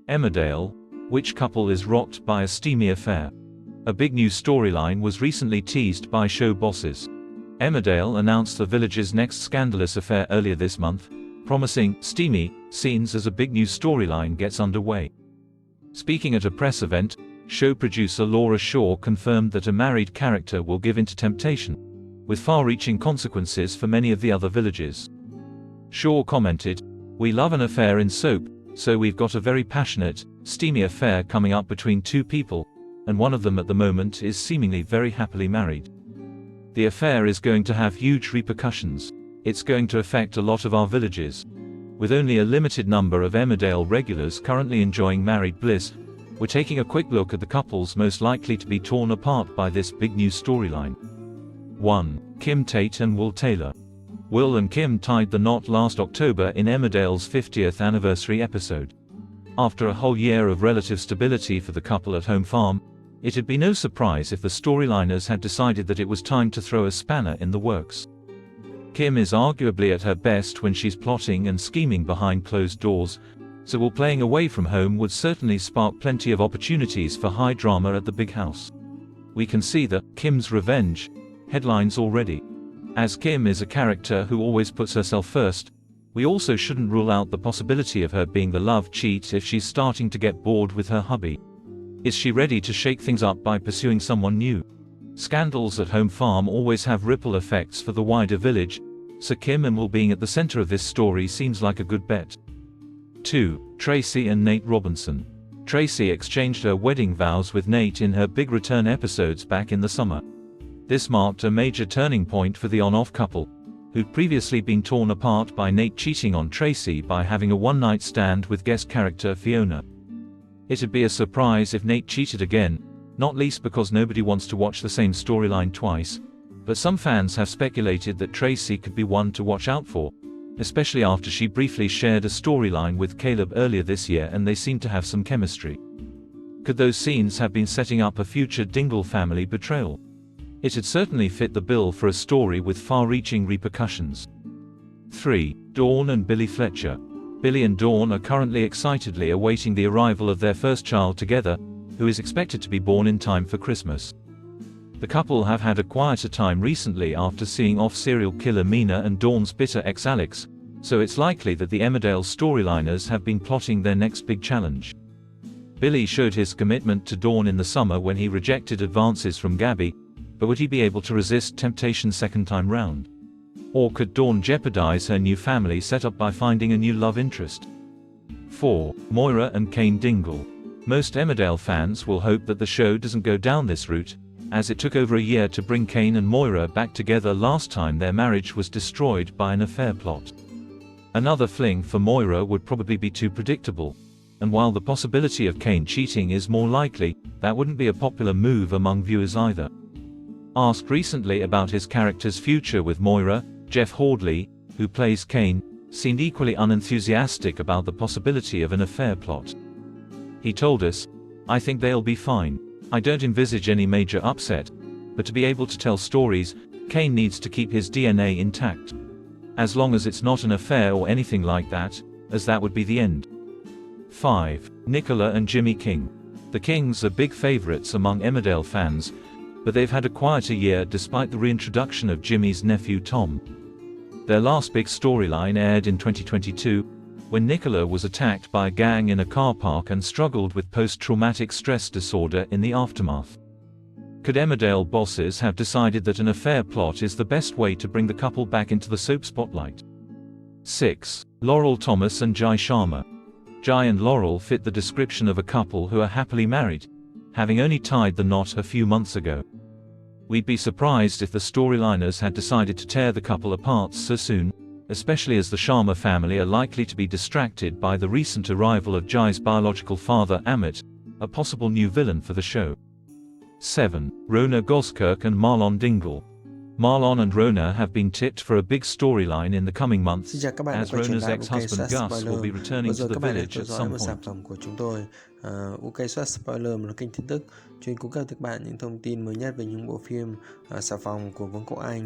Emmerdale, which couple is rocked by a steamy affair? A big new storyline was recently teased by show bosses. Emmerdale announced the village's next scandalous affair earlier this month, promising steamy scenes as a big new storyline gets underway. Speaking at a press event, show producer Laura Shaw confirmed that a married character will give in to temptation, with far-reaching consequences for many of the other villages. Shaw commented, "We love an affair in soap, so we've got a very passionate, steamy affair coming up between two people, and one of them at the moment is seemingly very happily married. The affair is going to have huge repercussions. It's going to affect a lot of our villages. With only a limited number of Emmerdale regulars currently enjoying married bliss, we're taking a quick look at the couples most likely to be torn apart by this big new storyline." 1. Kim Tate and Will Taylor. Will and Kim tied the knot last October in Emmerdale's 50th anniversary episode. After a whole year of relative stability for the couple at home farm, it'd be no surprise if the storyliners had decided that it was time to throw a spanner in the works. Kim is arguably at her best when she's plotting and scheming behind closed doors, so Will playing away from home would certainly spark plenty of opportunities for high drama at the big house. We can see the Kim's Revenge headlines already. As Kim is a character who always puts herself first, we also shouldn't rule out the possibility of her being the love cheat if she's starting to get bored with her hubby. Is she ready to shake things up by pursuing someone new? Scandals at home farm always have ripple effects for the wider village, so Kim and Will being at the center of this story seems like a good bet. 2. Tracy and Nate Robinson. Tracy exchanged her wedding vows with Nate in her big return episodes back in the summer. This marked a major turning point for the on-off couple, who'd previously been torn apart by Nate cheating on Tracy by having a one-night stand with guest character Fiona. It'd be a surprise if Nate cheated again, not least because nobody wants to watch the same storyline twice, but some fans have speculated that Tracy could be one to watch out for, especially after she briefly shared a storyline with Caleb earlier this year and they seem to have some chemistry. Could those scenes have been setting up a future Dingle family betrayal? It'd certainly fit the bill for a story with far-reaching repercussions. 3. Dawn and Billy Fletcher. Billy and Dawn are currently excitedly awaiting the arrival of their first child together, who is expected to be born in time for Christmas. The couple have had a quieter time recently after seeing off serial killer Mina and Dawn's bitter ex Alex, so it's likely that the Emmerdale storyliners have been plotting their next big challenge. Billy showed his commitment to Dawn in the summer when he rejected advances from Gabby, but would he be able to resist temptation second time round? Or could Dawn jeopardize her new family setup by finding a new love interest? 4. Moira and Cain Dingle. Most Emmerdale fans will hope that the show doesn't go down this route, as it took over a year to bring Cain and Moira back together last time their marriage was destroyed by an affair plot. Another fling for Moira would probably be too predictable, and while the possibility of Cain cheating is more likely, that wouldn't be a popular move among viewers either. Asked recently about his character's future with Moira, Jeff Hordley, who plays Cain, seemed equally unenthusiastic about the possibility of an affair plot. He told us, "I think they'll be fine. I don't envisage any major upset, but to be able to tell stories, Cain needs to keep his DNA intact. As long as it's not an affair or anything like that, as that would be the end." 5. Nicola and Jimmy King. The Kings are big favorites among Emmerdale fans, but they've had a quieter year despite the reintroduction of Jimmy's nephew Tom. Their last big storyline aired in 2022, when Nicola was attacked by a gang in a car park and struggled with post-traumatic stress disorder in the aftermath. Could Emmerdale bosses have decided that an affair plot is the best way to bring the couple back into the soap spotlight? 6. Laurel Thomas and Jai Sharma. Jai and Laurel fit the description of a couple who are happily married, having only tied the knot a few months ago. We'd be surprised if the storyliners had decided to tear the couple apart so soon, especially as the Sharma family are likely to be distracted by the recent arrival of Jai's biological father Amit, a possible new villain for the show. 7. Rona Goskirk and Marlon Dingle. Marlon and Rona have been tipped for a big storyline in the coming months, as Rona's ex-husband Gus will be returning to the village at some point. Sản phẩm của chúng tôi, UK Spoiler, một kênh tin tức chuyên cung cấp các bạn những thông tin mới nhất về những bộ phim xà phòng của Vương quốc Anh.